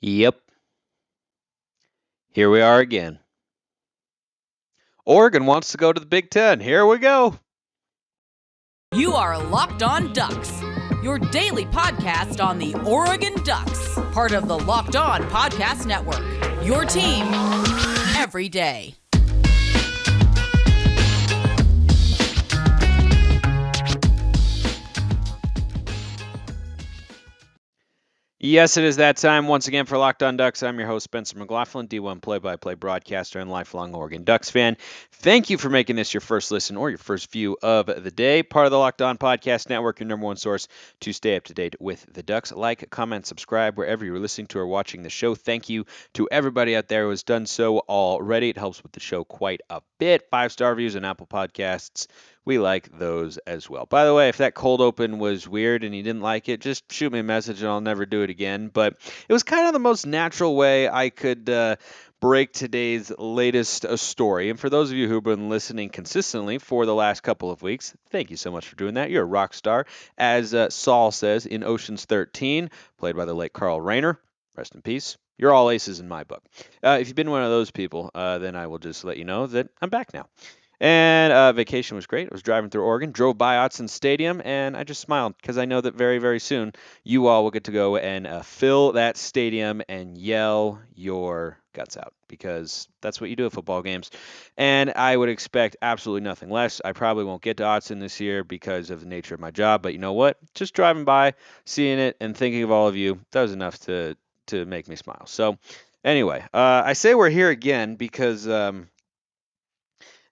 Yep, here we are again. Oregon wants to go to the Big Ten. Here we go. You are Locked On Ducks, your daily podcast on the Oregon Ducks, part of the Locked On Podcast Network. Your team every day. Yes, it is that time once again for Locked On Ducks. I'm your host, Spencer McLaughlin, D1 play-by-play broadcaster and lifelong Oregon Ducks fan. Thank you for making this your first listen or your first view of the day. Part of the Locked On Podcast Network, your number one source to stay up to date with the Ducks. Like, comment, subscribe wherever you're listening to or watching the show. Thank you to everybody out there who has done so already. It helps with the show quite a bit. 5-star reviews on Apple Podcasts. We like those as well. By the way, if that cold open was weird and you didn't like it, just shoot me a message and I'll never do it again. But it was kind of the most natural way I could break today's latest story. And for those of you who've been listening consistently for the last couple of weeks, thank you so much for doing that. You're a rock star. As Saul says in Ocean's 13, played by the late Carl Reiner. Rest in peace. You're all aces in my book. If you've been one of those people, then I will just let you know that I'm back now. And vacation was great. I was driving through Oregon, drove by Autzen Stadium, and I just smiled because I know that very, very soon you all will get to go and fill that stadium and yell your guts out because that's what you do at football games. And I would expect absolutely nothing less. I probably won't get to Autzen this year because of the nature of my job, but you know what? Just driving by, seeing it, and thinking of all of you, that was enough to make me smile. So anyway, I say we're here again because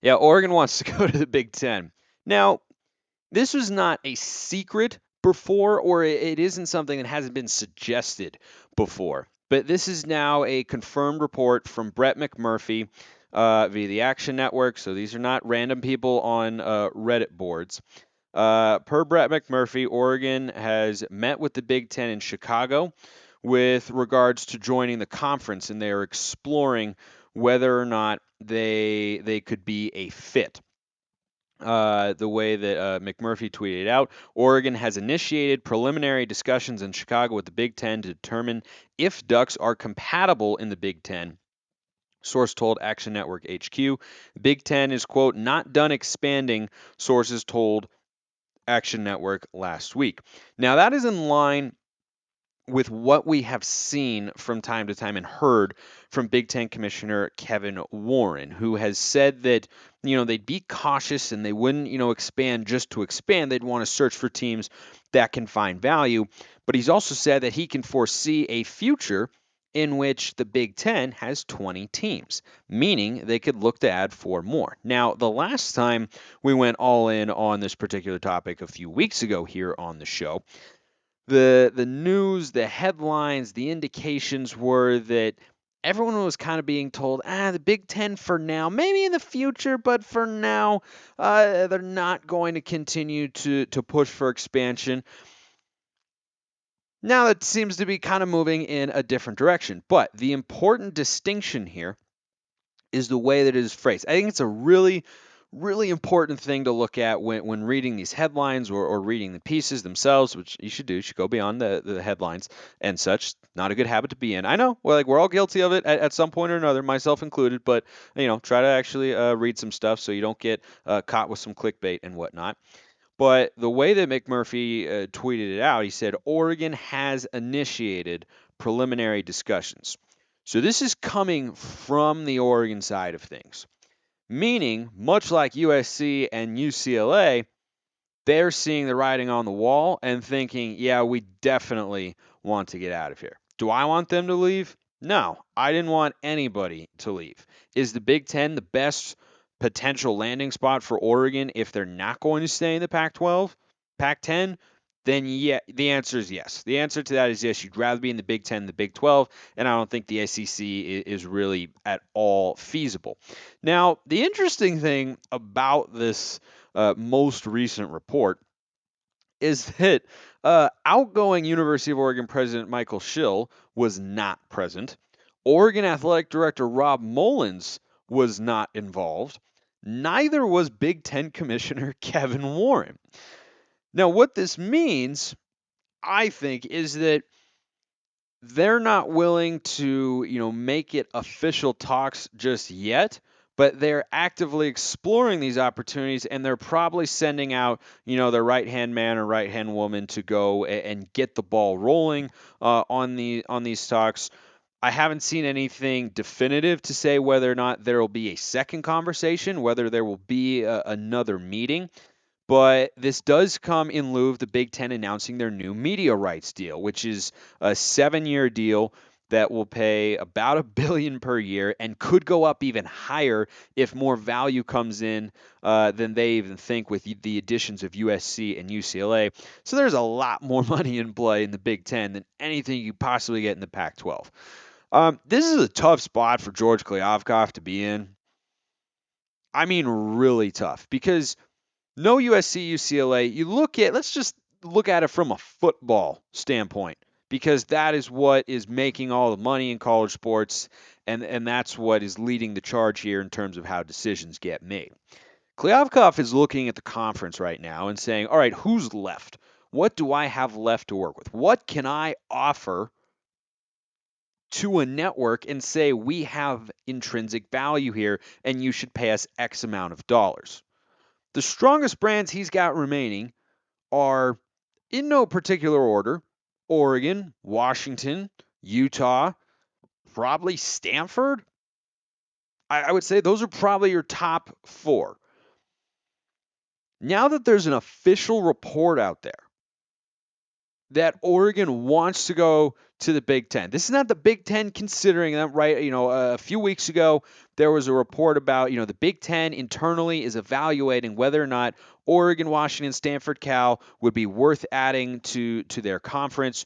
yeah, Oregon wants to go to the Big Ten. Now, this was not a secret before, or it isn't something that hasn't been suggested before. But this is now a confirmed report from Brett McMurphy via the Action Network. So these are not random people on Reddit boards. Per Brett McMurphy, Oregon has met with the Big Ten in Chicago with regards to joining the conference, and they are exploring whether or not they could be a fit. The way that McMurphy tweeted out, Oregon has initiated preliminary discussions in Chicago with the Big Ten to determine if Ducks are compatible in the Big Ten. Source told Action Network HQ. Big Ten is, quote, not done expanding, sources told Action Network last week. Now, that is in line with what we have seen from time to time and heard from Big Ten Commissioner Kevin Warren, who has said that, they'd be cautious and they wouldn't, expand just to expand. They'd want to search for teams that can find value. But he's also said that he can foresee a future in which the Big Ten has 20 teams, meaning they could look to add 4 more. Now, the last time we went all in on this particular topic a few weeks ago here on the show, the news, the headlines, the indications were that everyone was kind of being told, the Big Ten for now, maybe in the future, but for now, they're not going to continue to push for expansion. Now that seems to be kind of moving in a different direction. But the important distinction here is the way that it is phrased. I think it's a really, really important thing to look at when reading these headlines or reading the pieces themselves, which you should do. You should go beyond the headlines and such. Not a good habit to be in. I know, we're all guilty of it at some point or another, myself included, but, try to actually read some stuff so you don't get caught with some clickbait and whatnot. But the way that McMurphy tweeted it out, he said, Oregon has initiated preliminary discussions. So this is coming from the Oregon side of things, meaning, much like USC and UCLA, they're seeing the writing on the wall and thinking, yeah, we definitely want to get out of here. Do I want them to leave? No, I didn't want anybody to leave. Is the Big Ten the best potential landing spot for Oregon if they're not going to stay in the Pac-12, Pac-10? Then yeah, the answer is yes. The answer to that is yes. You'd rather be in the Big Ten, the Big 12, and I don't think the SEC is really at all feasible. Now, the interesting thing about this most recent report is that outgoing University of Oregon President Michael Schill was not present. Oregon Athletic Director Rob Mullins was not involved. Neither was Big Ten Commissioner Kevin Warren. Now, what this means, I think, is that they're not willing to, make it official talks just yet, but they're actively exploring these opportunities, and they're probably sending out, their right-hand man or right-hand woman to go and get the ball rolling on these talks. I haven't seen anything definitive to say whether or not there will be a second conversation, whether there will be another meeting. But this does come in lieu of the Big Ten announcing their new media rights deal, which is a 7-year deal that will pay about $1 billion per year and could go up even higher if more value comes in than they even think with the additions of USC and UCLA. So there's a lot more money in play in the Big Ten than anything you possibly get in the Pac-12. This is a tough spot for George Kliavkoff to be in. I mean, really tough because no USC, UCLA, let's just look at it from a football standpoint because that is what is making all the money in college sports, and that's what is leading the charge here in terms of how decisions get made. Kliavkoff is looking at the conference right now and saying, all right, who's left? What do I have left to work with? What can I offer to a network and say we have intrinsic value here and you should pay us X amount of dollars? The strongest brands he's got remaining are, in no particular order, Oregon, Washington, Utah, probably Stanford. I would say those are probably your top four. Now that there's an official report out there that Oregon wants to go to the Big Ten. This is not the Big Ten considering them, right? A few weeks ago, there was a report about, the Big Ten internally is evaluating whether or not Oregon, Washington, Stanford, Cal would be worth adding to their conference.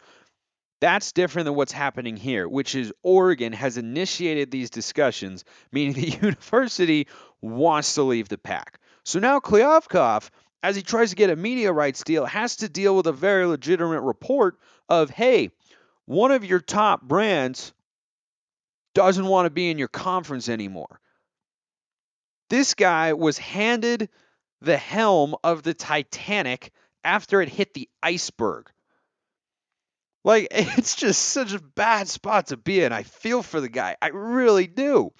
That's different than what's happening here, which is Oregon has initiated these discussions, meaning the university wants to leave the pack. So now Kliavkoff, as he tries to get a media rights deal, has to deal with a very legitimate report of, hey, one of your top brands doesn't want to be in your conference anymore. This guy was handed the helm of the Titanic after it hit the iceberg. Like, it's just such a bad spot to be in. I feel for the guy. I really do.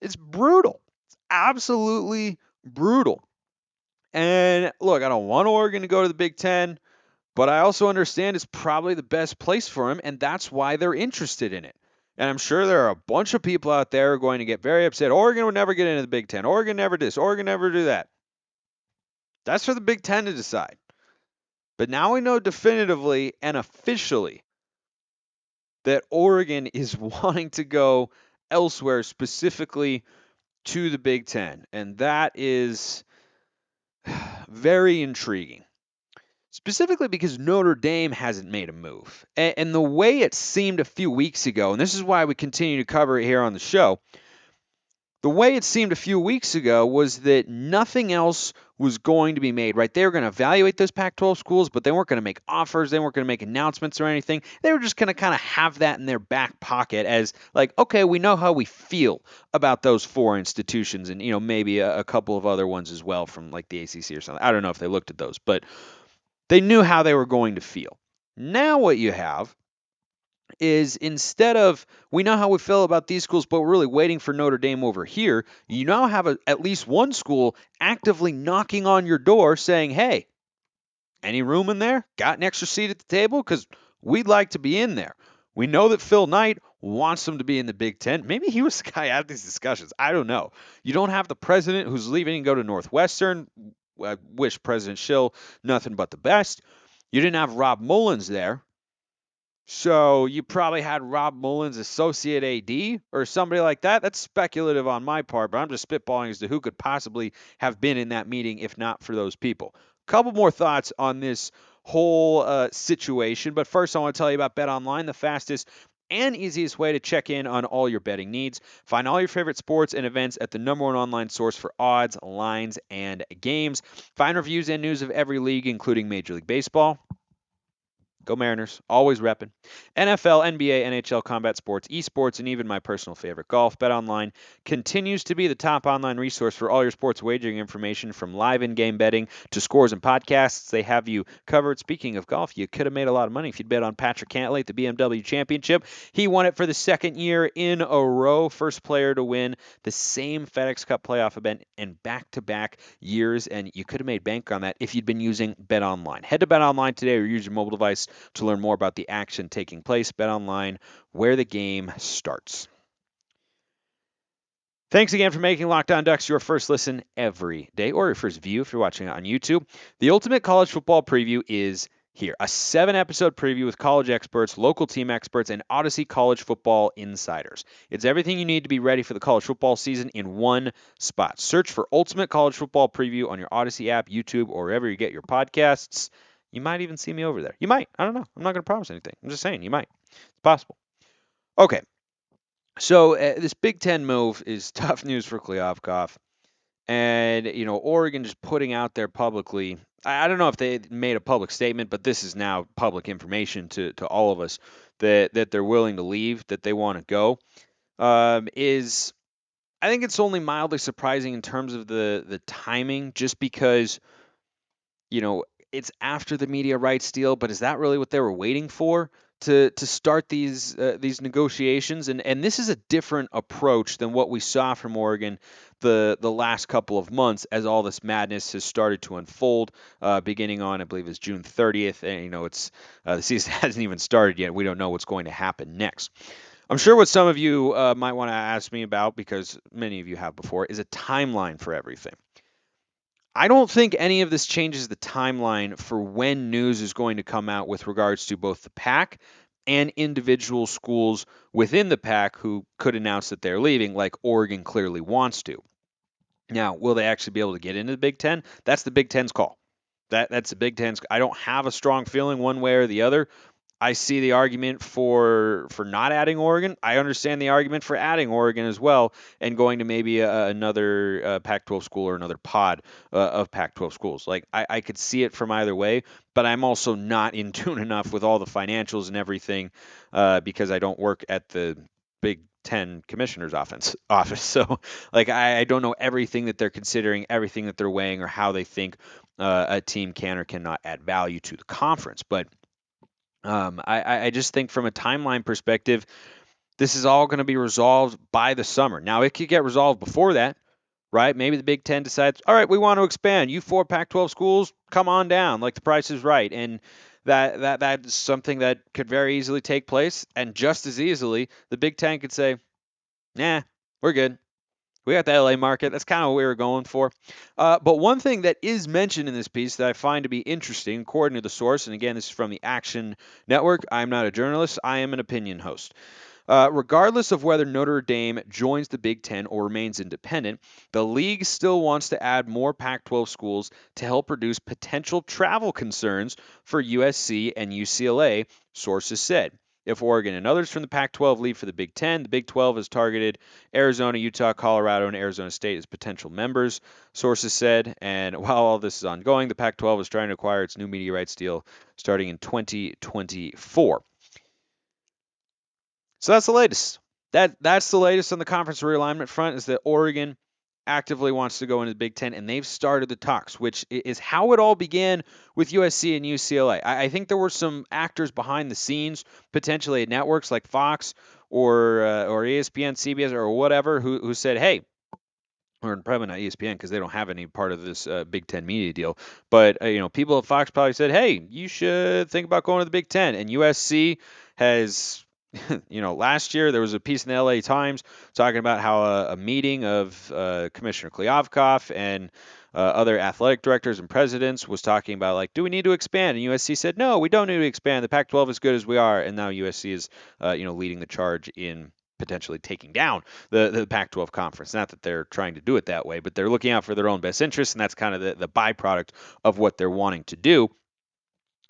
It's brutal. It's absolutely brutal. And look, I don't want Oregon to go to the Big Ten, but I also understand it's probably the best place for him, and that's why they're interested in it. And I'm sure there are a bunch of people out there who are going to get very upset. Oregon would never get into the Big Ten. Oregon never this. Oregon never do that. That's for the Big Ten to decide. But now we know definitively and officially that Oregon is wanting to go elsewhere, specifically to the Big Ten. And that is very intriguing, specifically because Notre Dame hasn't made a move. And the way it seemed a few weeks ago, and this is why we continue to cover it here on the show, the way it seemed a few weeks ago was that nothing else was going to be made, right? They were going to evaluate those Pac 12 schools, but they weren't going to make offers. They weren't going to make announcements or anything. They were just going to kind of have that in their back pocket as, like, okay, we know how we feel about those four institutions and, maybe a couple of other ones as well from like the ACC or something. I don't know if they looked at those, but they knew how they were going to feel. Now, what you have is instead of we know how we feel about these schools, but we're really waiting for Notre Dame over here, you now have at least one school actively knocking on your door saying, hey, any room in there? Got an extra seat at the table? Because we'd like to be in there. We know that Phil Knight wants them to be in the Big Ten. Maybe he was the guy at these discussions. I don't know. You don't have the president who's leaving and go to Northwestern. I wish President Schill nothing but the best. You didn't have Rob Mullins there. So you probably had Rob Mullins associate AD or somebody like that. That's speculative on my part, but I'm just spitballing as to who could possibly have been in that meeting if not for those people. A couple more thoughts on this whole situation, but first I want to tell you about BetOnline, the fastest and easiest way to check in on all your betting needs. Find all your favorite sports and events at the number one online source for odds, lines, and games. Find reviews and news of every league, including Major League Baseball, Go Mariners, always repping. NFL, NBA, NHL, combat sports, esports, and even my personal favorite, golf. BetOnline continues to be the top online resource for all your sports wagering information, from live in-game betting to scores and podcasts. They have you covered. Speaking of golf, you could have made a lot of money if you'd bet on Patrick Cantlay at the BMW Championship. He won it for the second year in a row, first player to win the same FedEx Cup playoff event in back-to-back years, and you could have made bank on that if you'd been using BetOnline. Head to BetOnline today or use your mobile device to learn more about the action taking place. BetOnline, where the game starts. Thanks again for making Locked On Ducks your first listen every day, or your first view if you're watching it on YouTube. The ultimate college football preview is here. A 7-episode preview with college experts, local team experts, and Odyssey college football insiders. It's everything you need to be ready for the college football season in one spot. Search for Ultimate College Football Preview on your Odyssey app, YouTube, or wherever you get your podcasts. You might even see me over there. You might. I don't know. I'm not going to promise anything. I'm just saying you might. It's possible. Okay. So this Big Ten move is tough news for Kliavkoff. And, Oregon just putting out there publicly. I don't know if they made a public statement, but this is now public information to all of us that they're willing to leave, that they want to go. Is I think it's only mildly surprising in terms of the timing, just because you know, it's after the media rights deal, but is that really what they were waiting for to start these negotiations? And this is a different approach than what we saw from Oregon the last couple of months, as all this madness has started to unfold, beginning on, I believe, is June 30th, and it's the season hasn't even started yet. We don't know what's going to happen next. I'm sure what some of you might want to ask me about, because many of you have before, is a timeline for everything. I don't think any of this changes the timeline for when news is going to come out with regards to both the pack and individual schools within the pack who could announce that they're leaving, like Oregon clearly wants to. Now, will they actually be able to get into the Big Ten? That's the Big Ten's call. That's the Big Ten's. I don't have a strong feeling one way or the other. I see the argument for not adding Oregon. I understand the argument for adding Oregon as well, and going to maybe another Pac-12 school or another pod of Pac-12 schools. Like I could see it from either way, but I'm also not in tune enough with all the financials and everything, because I don't work at the Big Ten Commissioner's office. So like I don't know everything that they're considering, everything that they're weighing, or how they think a team can or cannot add value to the conference, but. I just think from a timeline perspective, this is all going to be resolved by the summer. Now, it could get resolved before that, right? Maybe the Big Ten decides, all right, we want to expand. You 4 Pac-12 schools, come on down, like the price is right. And that's something that could very easily take place. And just as easily, the Big Ten could say, nah, we're good. We got the LA market. That's kind of what we were going for. But one thing that is mentioned in this piece that I find to be interesting, according to the source, and again, this is from the Action Network. I'm not a journalist. I am an opinion host. Regardless of whether Notre Dame joins the Big Ten or remains independent, the league still wants to add more Pac 12 schools to help reduce potential travel concerns for USC and UCLA, sources said. If Oregon and others from the Pac 12 leave for the Big Ten, the Big 12 has targeted Arizona, Utah, Colorado, and Arizona State as potential members, sources said. And while all this is ongoing, the Pac 12 is trying to acquire its new media rights deal starting in 2024. So that's the latest. That's the latest on the conference realignment front, is that Oregon actively wants to go into the Big Ten, and they've started the talks, which is how it all began with USC and UCLA. I think there were some actors behind the scenes, potentially at networks like Fox or ESPN, CBS, or whatever, who said, hey, or probably not ESPN because they don't have any part of this Big Ten media deal. But people at Fox probably said, "Hey, you should think about going to the Big Ten." And USC has, last year there was a piece in the LA Times talking about how a meeting of Commissioner Kliavkoff and other athletic directors and presidents was talking about, like, do we need to expand? And USC said, no, we don't need to expand. The Pac-12 is good as we are. And now USC is, leading the charge in potentially taking down the Pac-12 conference. Not that they're trying to do it that way, but they're looking out for their own best interests, and that's kind of the byproduct of what they're wanting to do.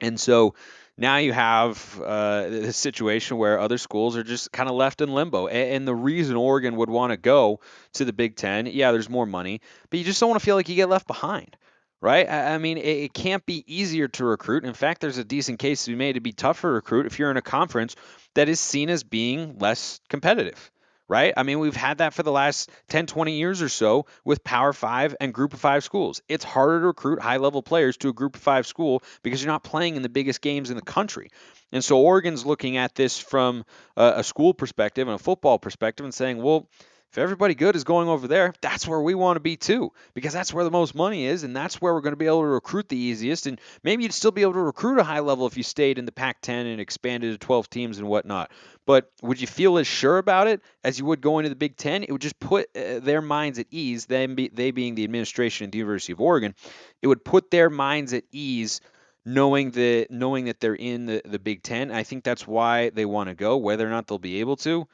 And so now you have this situation where other schools are just kind of left in limbo. And the reason Oregon would want to go to the Big Ten, yeah, there's more money, but you just don't want to feel like you get left behind. right? I mean, it can't be easier to recruit. In fact, there's a decent case to be made to be tougher to recruit if you're in a conference that is seen as being less competitive, right? I mean, we've had that for the last 10, 20 years or so with Power Five and Group of Five schools. It's harder to recruit high level players to a Group of Five school because you're not playing in the biggest games in the country. And so Oregon's looking at this from a school perspective and a football perspective and saying, well, if everybody good is going over there, that's where we want to be too, because that's where the most money is, and that's where we're going to be able to recruit the easiest. And maybe you'd still be able to recruit a high level if you stayed in the Pac-10 and expanded to 12 teams and whatnot. But would you feel as sure about it as you would going to the Big Ten? It would just put their minds at ease. They being the administration at the University of Oregon, it would put their minds at ease knowing that they're in the Big Ten. I think that's why they want to go. Whether or not they'll be able to,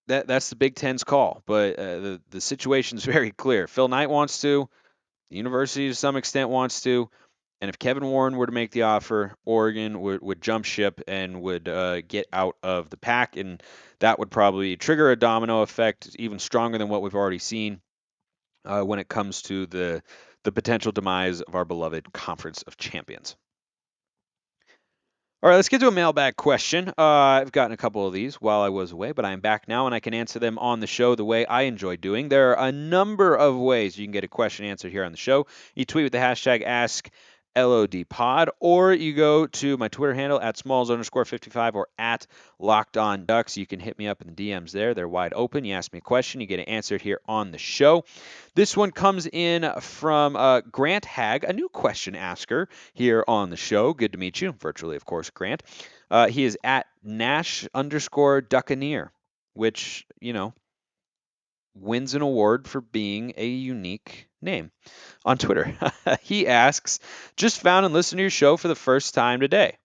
that's the Big Ten's call. But the situation is very clear. Phil Knight wants to. The university, to some extent, wants to. And if Kevin Warren were to make the offer, Oregon would jump ship and would get out of the pack. And that would probably trigger a domino effect even stronger than what we've already seen when it comes to the potential demise of our beloved Conference of Champions. All right, let's get to a mailbag question. I've gotten a couple of these while I was away, but I'm back now and I can answer them on the show the way I enjoy doing. There are a number of ways you can get a question answered here on the show. You tweet with the hashtag AskLODPod, or you go to my Twitter handle at smalls_55 or at LockedOnDucks. You can hit me up in the DMs there. They're wide open. You ask me a question, you get it answered here on the show. This one comes in from Grant Hag, a new question asker here on the show. Good to meet you, virtually, of course, Grant. He is at Nash_Duccaneer, which, wins an award for being a unique name on Twitter. He asks, just found and listened to your show for the first time today.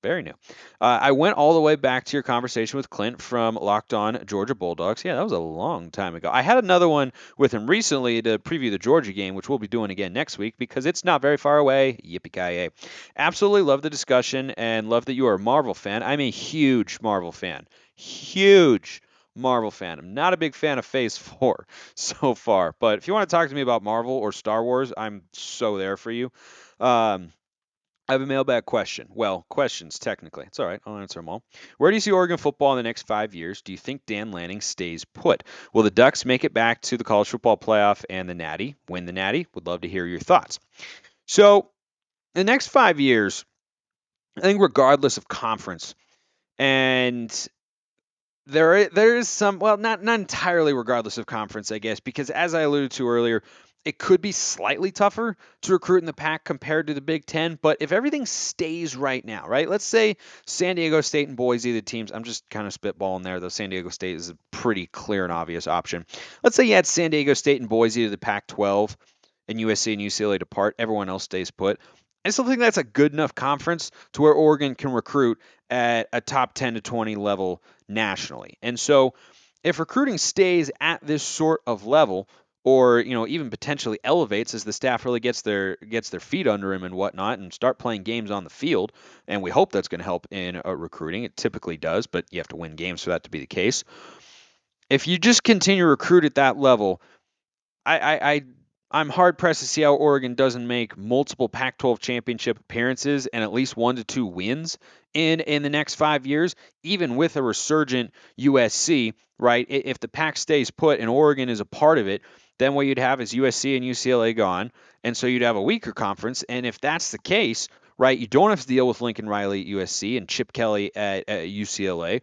Very new. I went all the way back to your conversation with Clint from Locked On Georgia Bulldogs. Yeah, that was a long time ago. I had another one with him recently to preview the Georgia game, which we'll be doing again next week because it's not very far away. Yippee-ki-yay. Absolutely love the discussion and love that you are a Marvel fan. I'm a huge Marvel fan. Huge Marvel fan. I'm not a big fan of Phase 4 so far, but if you want to talk to me about Marvel or Star Wars, I'm so there for you. I have a mailbag question. Well, questions, technically. It's all right. I'll answer them all. Where do you see Oregon football in the next 5 years? Do you think Dan Lanning stays put? Will the Ducks make it back to the college football playoff and the Natty? Win the Natty? Would love to hear your thoughts. So, the next 5 years, I think regardless of conference, and there is some, well, not entirely regardless of conference, I guess, because as I alluded to earlier, it could be slightly tougher to recruit in the pack compared to the Big Ten. But if everything stays right now, right? Let's say San Diego State and Boise, the teams. I'm just kind of spitballing there, though. San Diego State is a pretty clear and obvious option. Let's say you had San Diego State and Boise to the Pac-12, and USC and UCLA depart. Everyone else stays put. I still think that's a good enough conference to where Oregon can recruit at a top 10 to 20 level nationally. And so if recruiting stays at this sort of level, or even potentially elevates as the staff really gets their feet under him and whatnot, and start playing games on the field, and we hope that's going to help in recruiting. It typically does, but you have to win games for that to be the case. If you just continue to recruit at that level, I'm hard pressed to see how Oregon doesn't make multiple Pac-12 championship appearances and at least 1 to 2 wins in the next 5 years, even with a resurgent USC. Right? If the Pac stays put and Oregon is a part of it, then what you'd have is USC and UCLA gone, and so you'd have a weaker conference. And if that's the case, right, you don't have to deal with Lincoln Riley at USC and Chip Kelly at UCLA.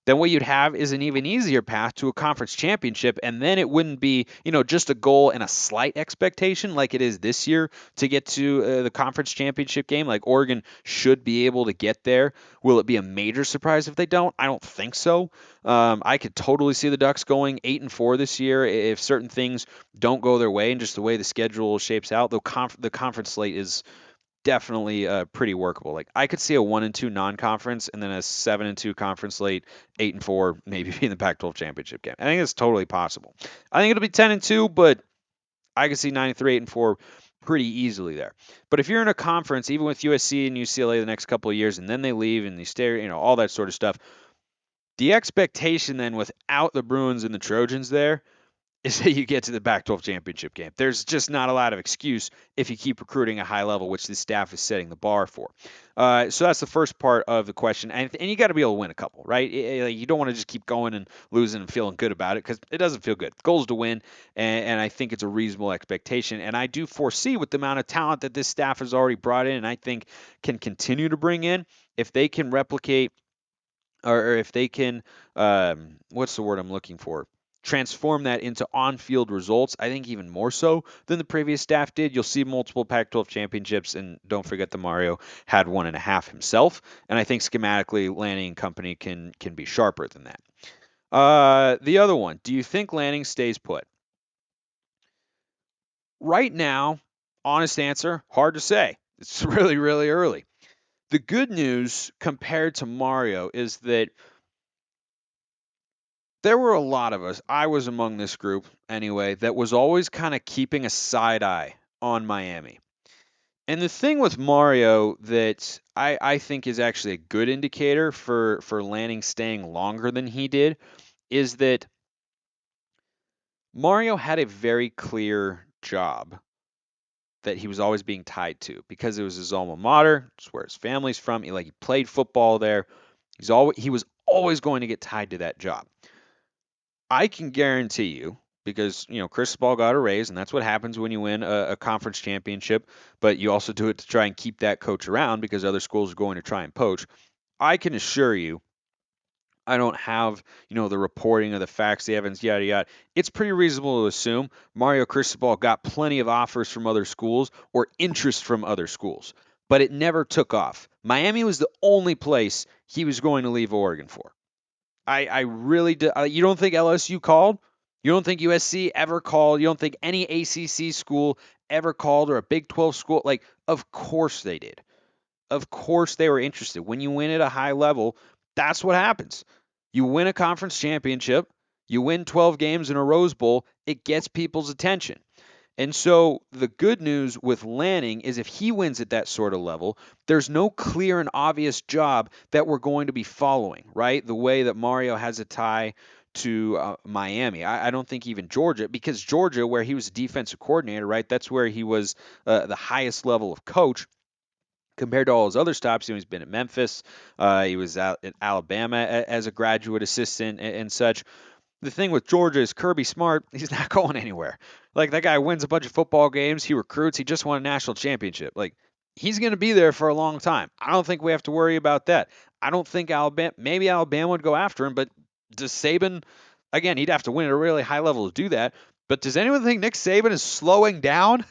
Then what you'd have is an even easier path to a conference championship. And then it wouldn't be, just a goal and a slight expectation like it is this year to get to the conference championship game. Like Oregon should be able to get there. Will it be a major surprise if they don't? I don't think so. I could totally see the Ducks going 8-4 this year if certain things don't go their way and just the way the schedule shapes out. The conference slate is definitely pretty workable. Like I could see a 1-2 non-conference and then a 7-2 conference slate, 8-4, maybe being the Pac-12 championship game. I think it's totally possible. I think it'll be 10-2, but I could see 9-3, 8-4 pretty easily there. But if you're in a conference, even with USC and UCLA the next couple of years, and then they leave and they stay, all that sort of stuff, the expectation then without the Bruins and the Trojans there is that you get to the Pac-12 championship game. There's just not a lot of excuse if you keep recruiting a high level, which the staff is setting the bar for. So that's the first part of the question, and you got to be able to win a couple, right? You don't want to just keep going and losing and feeling good about it because it doesn't feel good. The goal is to win, and I think it's a reasonable expectation. And I do foresee with the amount of talent that this staff has already brought in, and I think can continue to bring in, if they can replicate or if they can, what's the word I'm looking for? Transform that into on-field results. I think even more so than the previous staff did. You'll see multiple Pac-12 championships, and don't forget that Mario had one and a half himself. And I think schematically, Lanning and company can be sharper than that. The other one, do you think Lanning stays put? Right now, honest answer, hard to say. It's really, really early. The good news compared to Mario is that there were a lot of us, I was among this group anyway, that was always kind of keeping a side eye on Miami. And the thing with Mario that I think is actually a good indicator for Lanning staying longer than he did is that Mario had a very clear job that he was always being tied to because it was his alma mater, it's where his family's from. He played football there. He was always going to get tied to that job. I can guarantee you, because Chris Ball got a raise, and that's what happens when you win a conference championship. But you also do it to try and keep that coach around because other schools are going to try and poach. I can assure you, I don't have the reporting of the facts, the evidence, yada yada. It's pretty reasonable to assume Mario Cristobal got plenty of offers from other schools or interest from other schools, but it never took off. Miami was the only place he was going to leave Oregon for. I really do. You don't think LSU called? You don't think USC ever called? You don't think any ACC school ever called or a Big 12 school? Of course they did. Of course they were interested. When you win at a high level, that's what happens. You win a conference championship, you win 12 games in a Rose Bowl, it gets people's attention. And so the good news with Lanning is if he wins at that sort of level, there's no clear and obvious job that we're going to be following, right? The way that Mario has a tie to Miami. I don't think even Georgia, because Georgia, where he was a defensive coordinator, right? That's where he was the highest level of coach compared to all his other stops. He's been at Memphis. He was out at Alabama as a graduate assistant and such. The thing with Georgia is Kirby Smart, he's not going anywhere. That guy wins a bunch of football games, he recruits, he just won a national championship. He's going to be there for a long time. I don't think we have to worry about that. I don't think maybe Alabama would go after him, but does Saban, again, he'd have to win at a really high level to do that. But does anyone think Nick Saban is slowing down?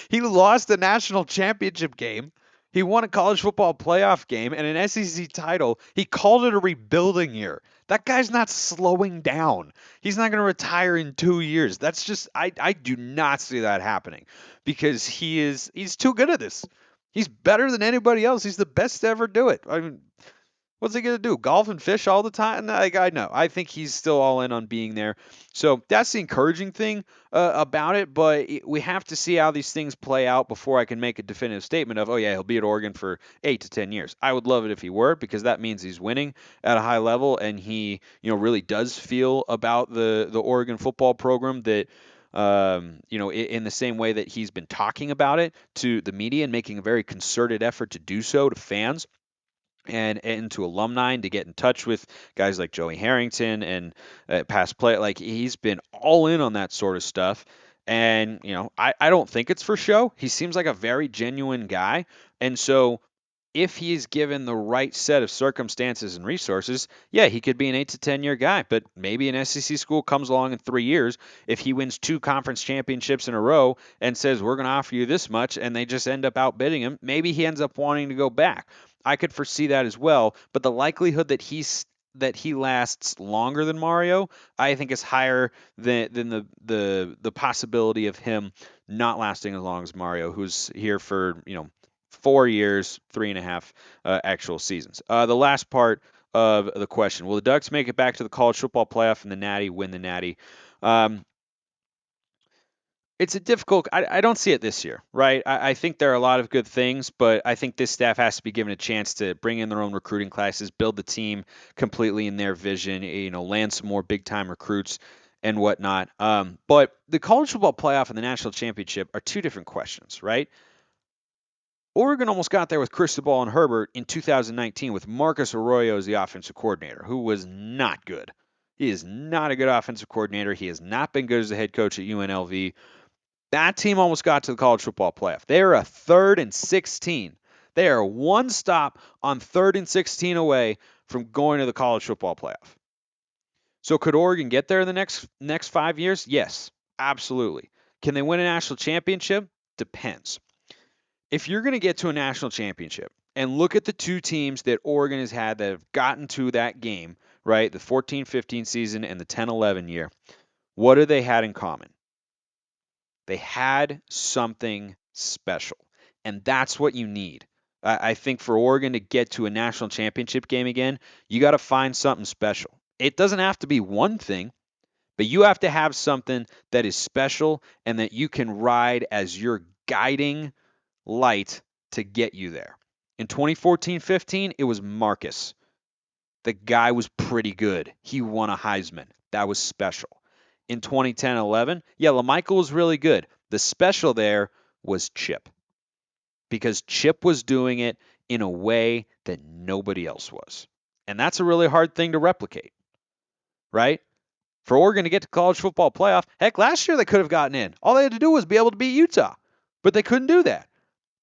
He lost the national championship game. He won a college football playoff game and an SEC title. He called it a rebuilding year. That guy's not slowing down. He's not going to retire in 2 years. That's just I do not see that happening because he's too good at this. He's better than anybody else. He's the best to ever do it. I mean, what's he gonna do? Golf and fish all the time? I know. I think he's still all in on being there. So that's the encouraging thing about it. But we have to see how these things play out before I can make a definitive statement of, oh yeah, he'll be at Oregon for 8 to 10 years. I would love it if he were because that means he's winning at a high level and he really does feel about the Oregon football program that. In the same way that he's been talking about it to the media and making a very concerted effort to do so to fans and to alumni and to get in touch with guys like Joey Harrington and past play. He's been all in on that sort of stuff. And, I don't think it's for show. He seems like a very genuine guy. And so if he's given the right set of circumstances and resources, yeah, he could be an 8 to 10 year guy. But maybe an SEC school comes along in 3 years if he wins 2 conference championships in a row and says, we're going to offer you this much, and they just end up outbidding him. Maybe he ends up wanting to go back. I could foresee that as well. But the likelihood that he lasts longer than Mario, I think is higher than the possibility of him not lasting as long as Mario, who's here for 4 years, 3.5 actual seasons. The last part of the question: will the Ducks make it back to the college football playoff and the Natty win the Natty? Um, it's a difficult. I don't see it this year, right? I think there are a lot of good things, but I think this staff has to be given a chance to bring in their own recruiting classes, build the team completely in their vision, land some more big time recruits, and whatnot. But the college football playoff and the national championship are two different questions, right? Oregon almost got there with Cristobal and Herbert in 2019 with Marcus Arroyo as the offensive coordinator, who was not good. He is not a good offensive coordinator. He has not been good as a head coach at UNLV. That team almost got to the college football playoff. They are a 3rd and 16. They are one stop on 3rd and 16 away from going to the college football playoff. So could Oregon get there in the next 5 years? Yes, absolutely. Can they win a national championship? Depends. If you're going to get to a national championship and look at the two teams that Oregon has had that have gotten to that game, right? The 14-15 season and the 10-11 year. What do they had in common? They had something special. And that's what you need. I think for Oregon to get to a national championship game again, you got to find something special. It doesn't have to be one thing, but you have to have something that is special and that you can ride as your guiding light to get you there. In 2014-15, it was Marcus. The guy was pretty good. He won a Heisman. That was special. In 2010-11, yeah, LaMichael was really good. The special there was Chip because Chip was doing it in a way that nobody else was. And that's a really hard thing to replicate, right? For Oregon to get to college football playoff, heck, last year they could have gotten in. All they had to do was be able to beat Utah, but they couldn't do that.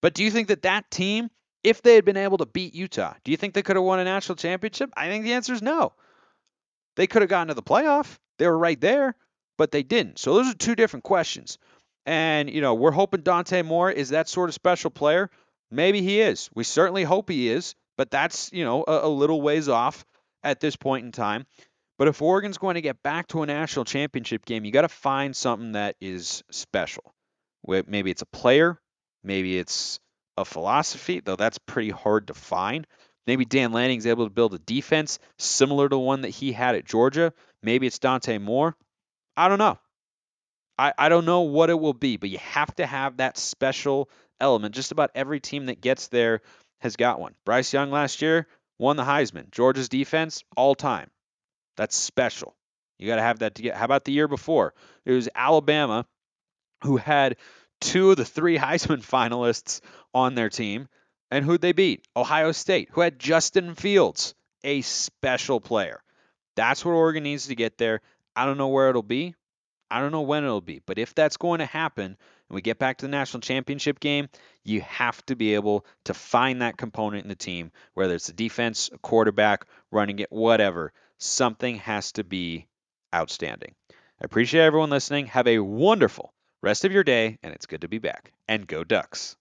But do you think that team, if they had been able to beat Utah, do you think they could have won a national championship? I think the answer is no. They could have gotten to the playoff. They were right there, but they didn't. So those are two different questions. And, we're hoping Dante Moore is that sort of special player. Maybe he is. We certainly hope he is, but that's, a little ways off at this point in time. But if Oregon's going to get back to a national championship game, you got to find something that is special. Maybe it's a player, maybe it's a philosophy, though that's pretty hard to find. Maybe Dan Lanning's able to build a defense similar to the one that he had at Georgia. Maybe it's Dante Moore. I don't know. I don't know what it will be, but you have to have that special element. Just about every team that gets there has got one. Bryce Young last year won the Heisman. Georgia's defense, all time. That's special. You got to have that to get. How about the year before? It was Alabama who had two of the three Heisman finalists on their team. And who'd they beat? Ohio State, who had Justin Fields, a special player. That's what Oregon needs to get there. I don't know where it'll be. I don't know when it'll be. But if that's going to happen and we get back to the national championship game, you have to be able to find that component in the team, whether it's the defense, a quarterback, running it, whatever. Something has to be outstanding. I appreciate everyone listening. Have a wonderful rest of your day, and it's good to be back. And go Ducks.